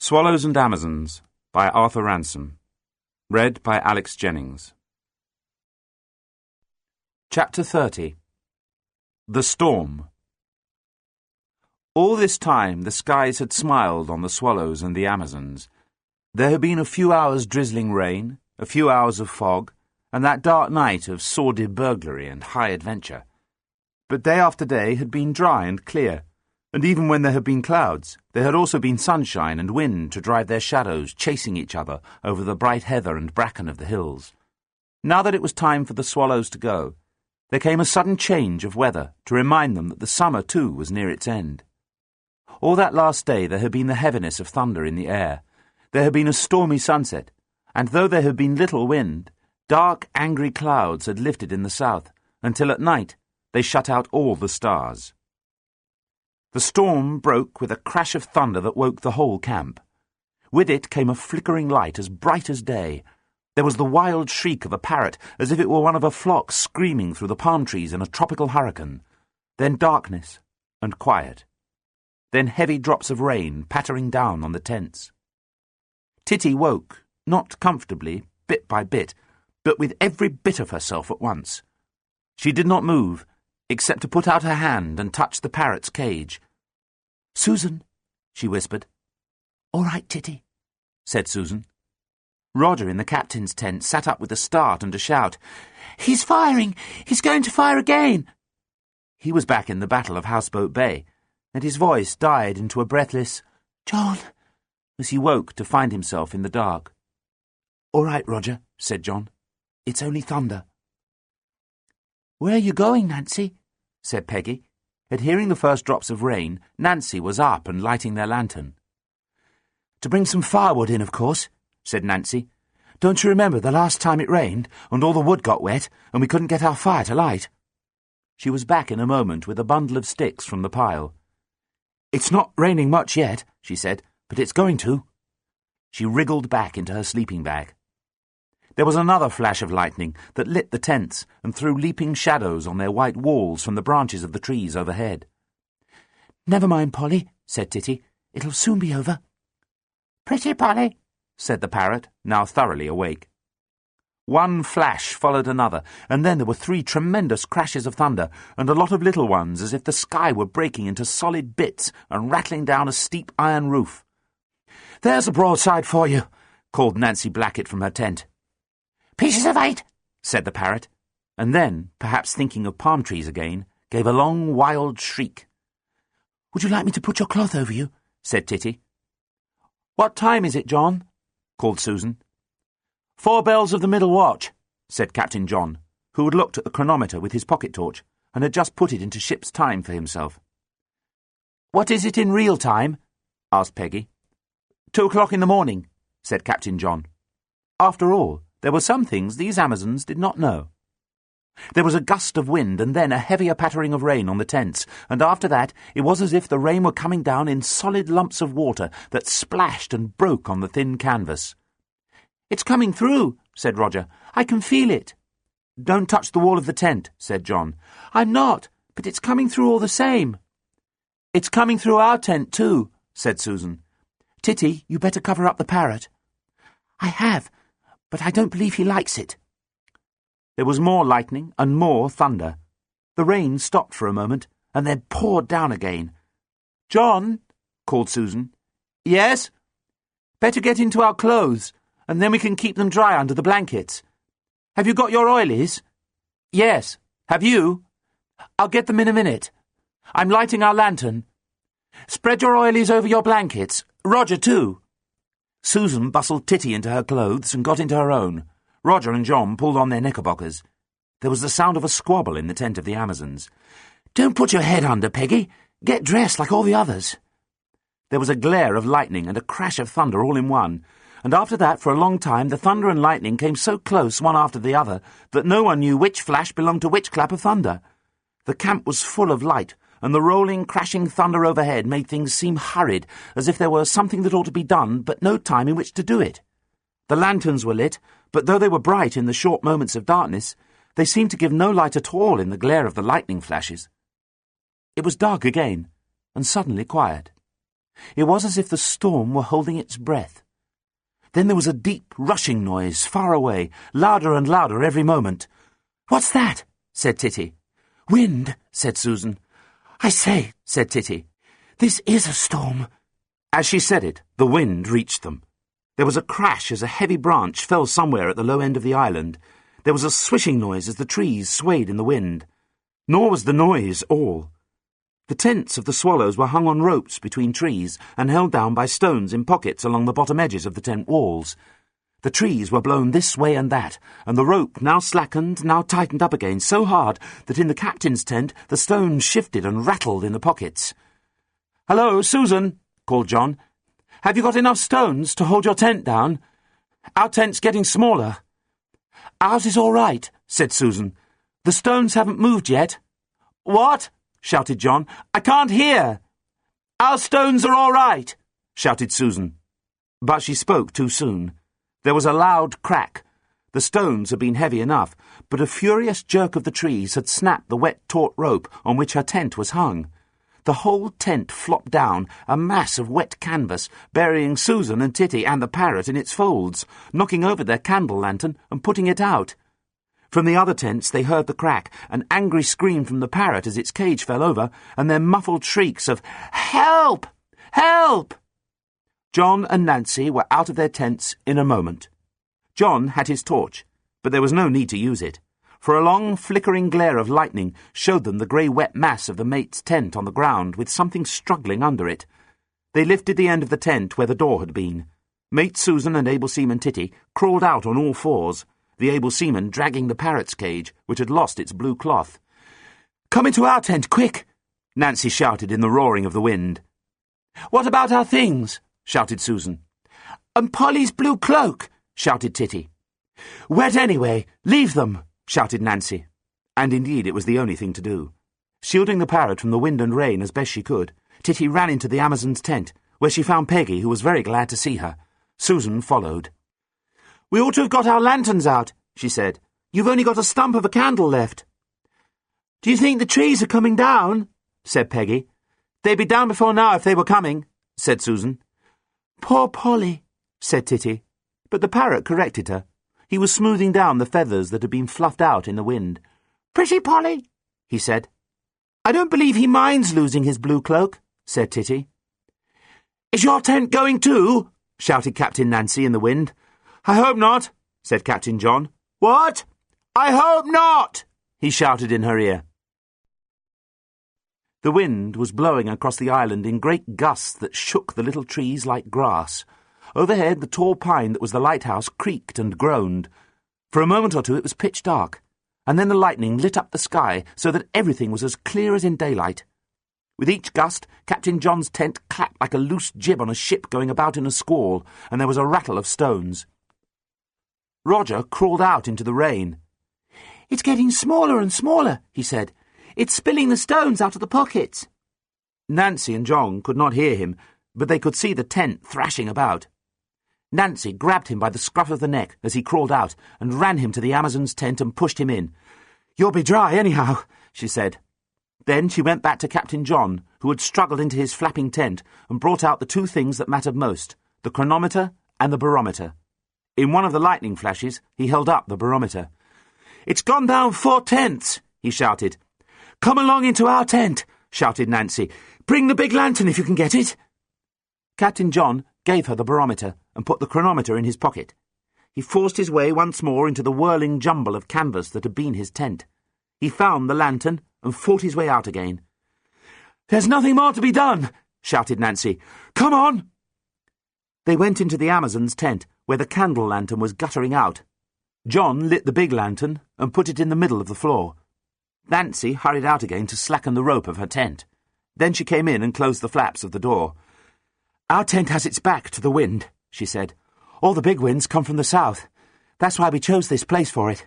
Swallows and Amazons by Arthur Ransome. Read by Alex Jennings. Chapter 30. The Storm. All this time the skies had smiled on the swallows and the Amazons. There had been a few hours' drizzling rain, a few hours of fog, and that dark night of sordid burglary and high adventure. But day after day had been dry and clear, and even when there had been clouds, there had also been sunshine and wind to drive their shadows chasing each other over the bright heather and bracken of the hills. Now that it was time for the swallows to go, there came a sudden change of weather to remind them that the summer, too, was near its end. All that last day there had been the heaviness of thunder in the air. There had been a stormy sunset, and though there had been little wind, dark, angry clouds had lifted in the south, until at night they shut out all the stars. The storm broke with a crash of thunder that woke the whole camp. With it came a flickering light as bright as day. There was the wild shriek of a parrot, as if it were one of a flock screaming through the palm trees in a tropical hurricane. Then darkness and quiet. Then heavy drops of rain pattering down on the tents. Titty woke, not comfortably, bit by bit, but with every bit of herself at once. She did not move, except to put out her hand and touch the parrot's cage. "Susan," she whispered. "All right, Titty," said Susan. Roger in the captain's tent sat up with a start and a shout. "He's firing! He's going to fire again!" He was back in the Battle of Houseboat Bay, and his voice died into a breathless "John," as he woke to find himself in the dark. "All right, Roger," said John. "It's only thunder." "Where are you going, Nancy?" said Peggy. At hearing the first drops of rain, Nancy was up and lighting their lantern. "To bring some firewood in, of course," said Nancy. "Don't you remember the last time it rained, and all the wood got wet, and we couldn't get our fire to light?" She was back in a moment with a bundle of sticks from the pile. "It's not raining much yet," she said, "but it's going to." She wriggled back into her sleeping bag. There was another flash of lightning that lit the tents and threw leaping shadows on their white walls from the branches of the trees overhead. "Never mind, Polly," said Titty. "It'll soon be over." "Pretty, Polly," said the parrot, now thoroughly awake. One flash followed another, and then there were 3 tremendous crashes of thunder, and a lot of little ones as if the sky were breaking into solid bits and rattling down a steep iron roof. "There's a broadside for you," called Nancy Blackett from her tent. "Pieces of 8," said the parrot, and then, perhaps thinking of palm trees again, gave a long, wild shriek. "Would you like me to put your cloth over you?" said Titty. "What time is it, John?" called Susan. 4 bells of the middle watch," said Captain John, who had looked at the chronometer with his pocket torch and had just put it into ship's time for himself. "What is it in real time?" asked Peggy. 2 o'clock in the morning," said Captain John. After all, there were some things these Amazons did not know. There was a gust of wind and then a heavier pattering of rain on the tents, and after that it was as if the rain were coming down in solid lumps of water that splashed and broke on the thin canvas. "It's coming through," said Roger. "I can feel it." "Don't touch the wall of the tent," said John. "I'm not, but it's coming through all the same." "It's coming through our tent too," said Susan. "Titty, you better cover up the parrot." "I have, but I don't believe he likes it." There was more lightning and more thunder. The rain stopped for a moment and then poured down again. "John," called Susan. "Yes?" "Better get into our clothes, and then we can keep them dry under the blankets. Have you got your oilies?" "Yes. Have you?" "I'll get them in a minute. I'm lighting our lantern. Spread your oilies over your blankets. Roger, too." Susan bustled Titty into her clothes and got into her own. Roger and John pulled on their knickerbockers. There was the sound of a squabble in the tent of the Amazons. "Don't put your head under, Peggy. Get dressed like all the others." There was a glare of lightning and a crash of thunder all in one, and after that for a long time the thunder and lightning came so close one after the other that no one knew which flash belonged to which clap of thunder. The camp was full of light, and the rolling, crashing thunder overhead made things seem hurried, as if there were something that ought to be done, but no time in which to do it. The lanterns were lit, but though they were bright in the short moments of darkness, they seemed to give no light at all in the glare of the lightning flashes. It was dark again, and suddenly quiet. It was as if the storm were holding its breath. Then there was a deep, rushing noise far away, louder and louder every moment. "What's that?" said Titty. "Wind," said Susan. "I say," said Titty, "this is a storm." As she said it, the wind reached them. There was a crash as a heavy branch fell somewhere at the low end of the island. There was a swishing noise as the trees swayed in the wind. Nor was the noise all. The tents of the swallows were hung on ropes between trees and held down by stones in pockets along the bottom edges of the tent walls. The trees were blown this way and that, and the rope now slackened, now tightened up again so hard that in the captain's tent the stones shifted and rattled in the pockets. "Hello, Susan," called John. "Have you got enough stones to hold your tent down? Our tent's getting smaller." "Ours is all right," said Susan. "The stones haven't moved yet." "What?" shouted John. "I can't hear." "Our stones are all right," shouted Susan. But she spoke too soon. There was a loud crack. The stones had been heavy enough, but a furious jerk of the trees had snapped the wet taut rope on which her tent was hung. The whole tent flopped down, a mass of wet canvas, burying Susan and Titty and the parrot in its folds, knocking over their candle lantern and putting it out. From the other tents they heard the crack, an angry scream from the parrot as its cage fell over, and then muffled shrieks of "Help! Help!" John and Nancy were out of their tents in a moment. John had his torch, but there was no need to use it, for a long flickering glare of lightning showed them the grey wet mass of the mate's tent on the ground with something struggling under it. They lifted the end of the tent where the door had been. Mate Susan and able seaman Titty crawled out on all fours, the able seaman dragging the parrot's cage, which had lost its blue cloth. "Come into our tent, quick!" Nancy shouted in the roaring of the wind. "What about our things?" shouted Susan. "And Polly's blue cloak!" shouted Titty. "Wet anyway, leave them!" shouted Nancy. And indeed it was the only thing to do. Shielding the parrot from the wind and rain as best she could, Titty ran into the Amazon's tent, where she found Peggy, who was very glad to see her. Susan followed. "We ought to have got our lanterns out," she said. "You've only got a stump of a candle left." "Do you think the trees are coming down?" said Peggy. "They'd be down before now if they were coming," said Susan. "Poor Polly," said Titty. But the parrot corrected her. He was smoothing down the feathers that had been fluffed out in the wind. "Pretty Polly," he said. "I don't believe he minds losing his blue cloak," said Titty. "Is your tent going too?" shouted Captain Nancy in the wind. "I hope not," said Captain John. "What? I hope not!" he shouted in her ear. The wind was blowing across the island in great gusts that shook the little trees like grass. Overhead, the tall pine that was the lighthouse creaked and groaned. For a moment or two it was pitch dark, and then the lightning lit up the sky so that everything was as clear as in daylight. With each gust, Captain John's tent clapped like a loose jib on a ship going about in a squall, and there was a rattle of stones. Roger crawled out into the rain. "It's getting smaller and smaller," he said. "It's spilling the stones out of the pockets." Nancy and John could not hear him, but they could see the tent thrashing about. Nancy grabbed him by the scruff of the neck as he crawled out and ran him to the Amazon's tent and pushed him in. "You'll be dry anyhow," she said. Then she went back to Captain John, who had struggled into his flapping tent and brought out the two things that mattered most, the chronometer and the barometer. In one of the lightning flashes, he held up the barometer. "It's gone down 4/10, he shouted. "Come along into our tent," shouted Nancy. "Bring the big lantern if you can get it." Captain John gave her the barometer and put the chronometer in his pocket. He forced his way once more into the whirling jumble of canvas that had been his tent. He found the lantern and fought his way out again. "There's nothing more to be done," shouted Nancy. "Come on!" They went into the Amazon's tent, where the candle lantern was guttering out. John lit the big lantern and put it in the middle of the floor. Nancy hurried out again to slacken the rope of her tent. Then she came in and closed the flaps of the door. "Our tent has its back to the wind," she said. "All the big winds come from the south. That's why we chose this place for it.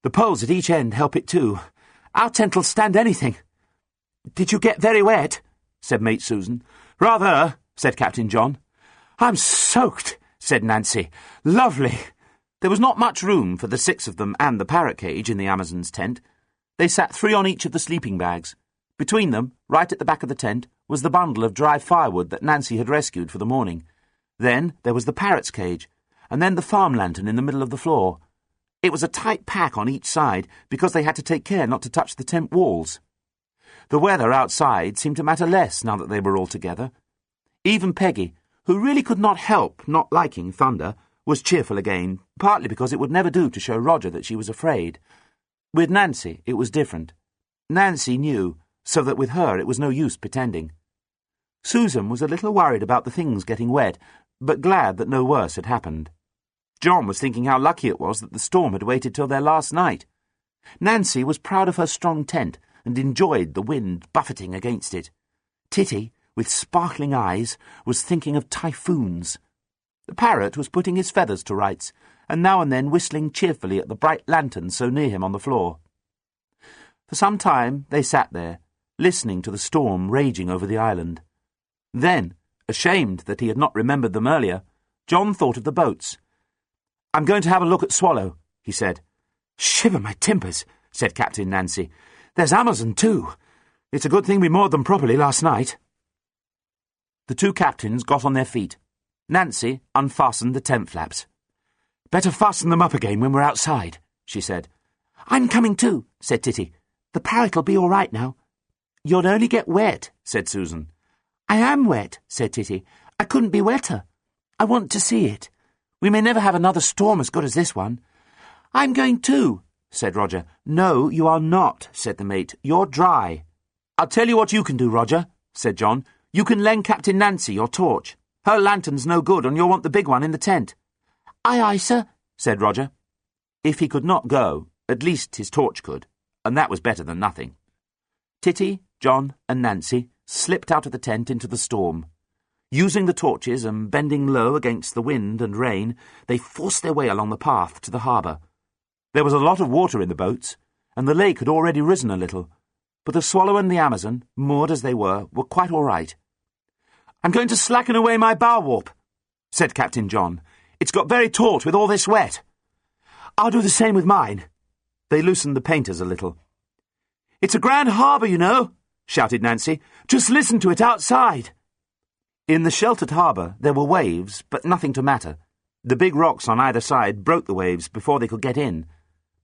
The poles at each end help it too. Our tent'll stand anything." "Did you get very wet?" said Mate Susan. "Rather," said Captain John. "I'm soaked," said Nancy. "Lovely." There was not much room for the 6 of them and the parrot cage in the Amazon's tent. They sat 3 on each of the sleeping bags. Between them, right at the back of the tent, was the bundle of dry firewood that Nancy had rescued for the morning. Then there was the parrot's cage, and then the farm lantern in the middle of the floor. It was a tight pack on each side because they had to take care not to touch the tent walls. The weather outside seemed to matter less now that they were all together. Even Peggy, who really could not help not liking thunder, was cheerful again, partly because it would never do to show Roger that she was afraid. With Nancy, it was different. Nancy knew, so that with her it was no use pretending. Susan was a little worried about the things getting wet, but glad that no worse had happened. John was thinking how lucky it was that the storm had waited till their last night. Nancy was proud of her strong tent and enjoyed the wind buffeting against it. Titty, with sparkling eyes, was thinking of typhoons. The parrot was putting his feathers to rights, and now and then whistling cheerfully at the bright lantern so near him on the floor. For some time they sat there, listening to the storm raging over the island. Then, ashamed that he had not remembered them earlier, John thought of the boats. "I'm going to have a look at Swallow," he said. "Shiver my timbers," said Captain Nancy. "There's Amazon too. It's a good thing we moored them properly last night." The two captains got on their feet. Nancy unfastened the tent flaps. "Better fasten them up again when we're outside," she said. "I'm coming too," said Titty. "The parrot'll be all right now." "You'll only get wet," said Susan. "I am wet," said Titty. "I couldn't be wetter. I want to see it. We may never have another storm as good as this one." "I'm going too," said Roger. "No, you are not," said the mate. "You're dry." "I'll tell you what you can do, Roger," said John. "You can lend Captain Nancy your torch. Her lantern's no good, and you'll want the big one in the tent." "Aye, aye, sir," said Roger. If he could not go, at least his torch could, and that was better than nothing. Titty, John, and Nancy slipped out of the tent into the storm. Using the torches and bending low against the wind and rain, they forced their way along the path to the harbour. There was a lot of water in the boats, and the lake had already risen a little, but the Swallow and the Amazon, moored as they were quite all right. "I'm going to slacken away my bow warp," said Captain John. "It's got very taut with all this wet." "I'll do the same with mine." They loosened the painters a little. "It's a grand harbour, you know," shouted Nancy. "Just listen to it outside." In the sheltered harbour there were waves, but nothing to matter. The big rocks on either side broke the waves before they could get in,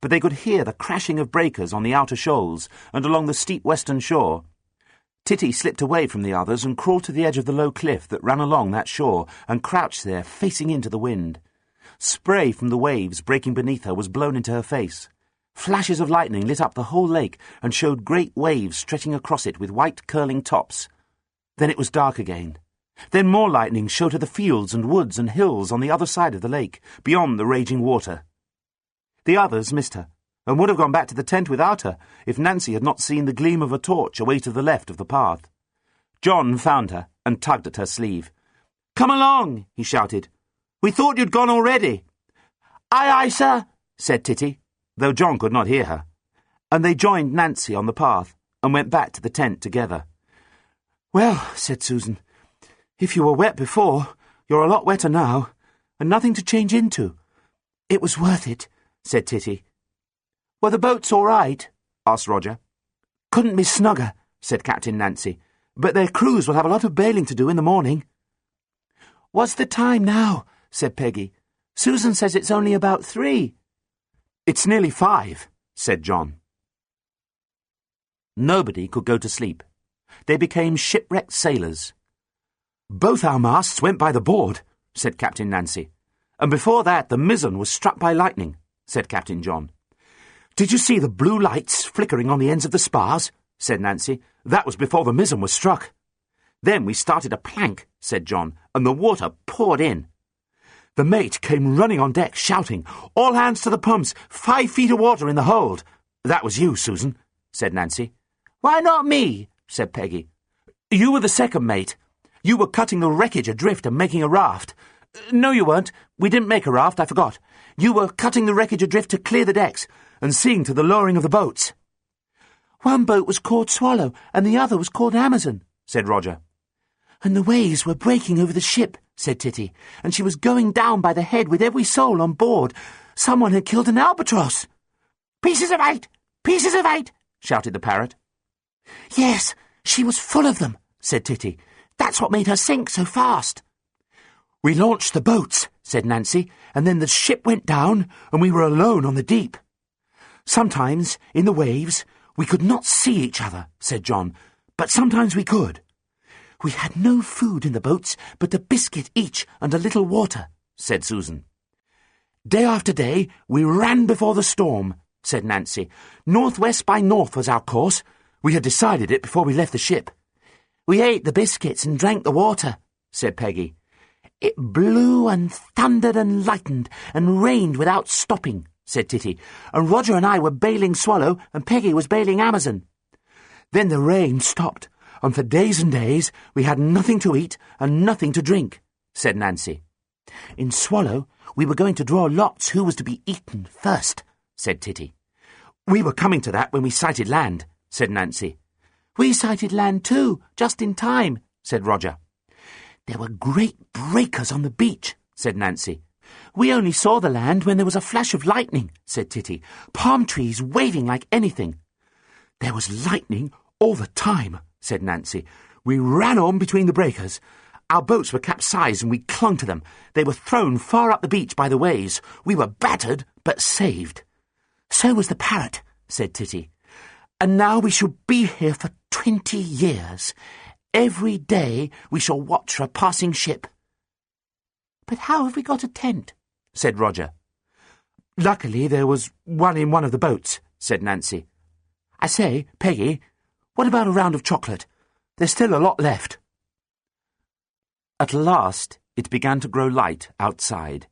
but they could hear the crashing of breakers on the outer shoals and along the steep western shore. Titty slipped away from the others and crawled to the edge of the low cliff that ran along that shore and crouched there, facing into the wind. Spray from the waves breaking beneath her was blown into her face. Flashes of lightning lit up the whole lake and showed great waves stretching across it with white curling tops. Then it was dark again. Then more lightning showed her the fields and woods and hills on the other side of the lake, beyond the raging water. The others missed her, and would have gone back to the tent without her if Nancy had not seen the gleam of a torch away to the left of the path. John found her and tugged at her sleeve. "Come along," he shouted. "We thought you'd gone already." "Aye, aye, sir," said Titty, though John could not hear her, and they joined Nancy on the path and went back to the tent together. "Well," said Susan, "if you were wet before, you're a lot wetter now, and nothing to change into." "It was worth it," said Titty. "Were the boats all right?" asked Roger. "Couldn't be snugger," said Captain Nancy, "but their crews will have a lot of bailing to do in the morning." "What's the time now?" said Peggy. "Susan says it's only about 3. "It's nearly 5, said John. Nobody could go to sleep. They became shipwrecked sailors. "Both our masts went by the board," said Captain Nancy. "And before that the mizzen was struck by lightning," said Captain John. "Did you see the blue lights flickering on the ends of the spars?" said Nancy. "That was before the mizzen was struck." "Then we started a plank," said John, "and the water poured in. The mate came running on deck, shouting, 'All hands to the pumps! 5 feet of water in the hold!' That was you, Susan," said Nancy. "Why not me?" said Peggy. "You were the second mate. You were cutting the wreckage adrift and making a raft. No, you weren't. We didn't make a raft, I forgot. You were cutting the wreckage adrift to clear the decks and seeing to the lowering of the boats." "One boat was called Swallow and the other was called Amazon," said Roger. "And the waves were breaking over the ship," said Titty, "and she was going down by the head with every soul on board. Someone had killed an albatross." "Pieces of 8! Pieces of 8!" shouted the parrot. "Yes, she was full of them," said Titty. "That's what made her sink so fast." "We launched the boats," said Nancy, "and then the ship went down and we were alone on the deep." "Sometimes, in the waves, we could not see each other," said John, "but sometimes we could." "We had no food in the boats but a biscuit each and a little water," said Susan. "Day after day we ran before the storm," said Nancy. "Northwest by north was our course. We had decided it before we left the ship." "We ate the biscuits and drank the water," said Peggy. "It blew and thundered and lightened and rained without stopping," said Titty, "and Roger and I were bailing Swallow and Peggy was bailing Amazon. Then the rain stopped, and for days and days we had nothing to eat and nothing to drink," said Nancy. "In Swallow we were going to draw lots who was to be eaten first," said Titty. "We were coming to that when we sighted land," said Nancy. "We sighted land too, just in time," said Roger. "There were great breakers on the beach," said Nancy. "We only saw the land when there was a flash of lightning," said Titty. "Palm trees waving like anything." "There was lightning all the time," said Nancy. "We ran on between the breakers. Our boats were capsized and we clung to them. They were thrown far up the beach by the waves. We were battered but saved." "So was the parrot," said Titty. "And now we shall be here for 20 years. Every day we shall watch for a passing ship." "But how have we got a tent?" said Roger. "Luckily there was one in one of the boats," said Nancy. "I say, Peggy, what about a round of chocolate? There's still a lot left." At last it began to grow light outside.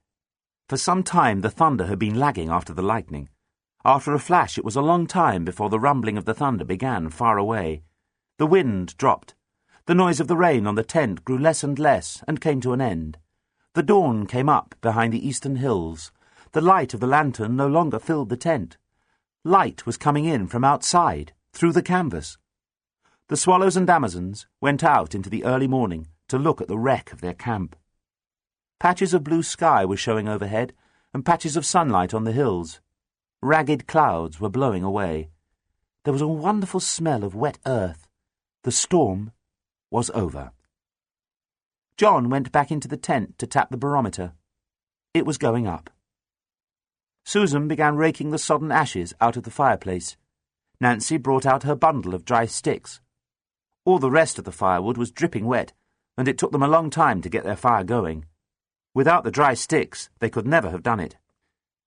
For some time the thunder had been lagging after the lightning. After a flash it was a long time before the rumbling of the thunder began far away. The wind dropped. The noise of the rain on the tent grew less and less and came to an end. The dawn came up behind the eastern hills. The light of the lantern no longer filled the tent. Light was coming in from outside, through the canvas. The Swallows and Amazons went out into the early morning to look at the wreck of their camp. Patches of blue sky were showing overhead, and patches of sunlight on the hills. Ragged clouds were blowing away. There was a wonderful smell of wet earth. The storm was over. John went back into the tent to tap the barometer. It was going up. Susan began raking the sodden ashes out of the fireplace. Nancy brought out her bundle of dry sticks. All the rest of the firewood was dripping wet, and it took them a long time to get their fire going. Without the dry sticks, they could never have done it.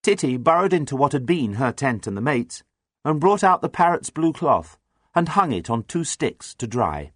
Titty burrowed into what had been her tent and the mate's, and brought out the parrot's blue cloth, and hung it on 2 sticks to dry.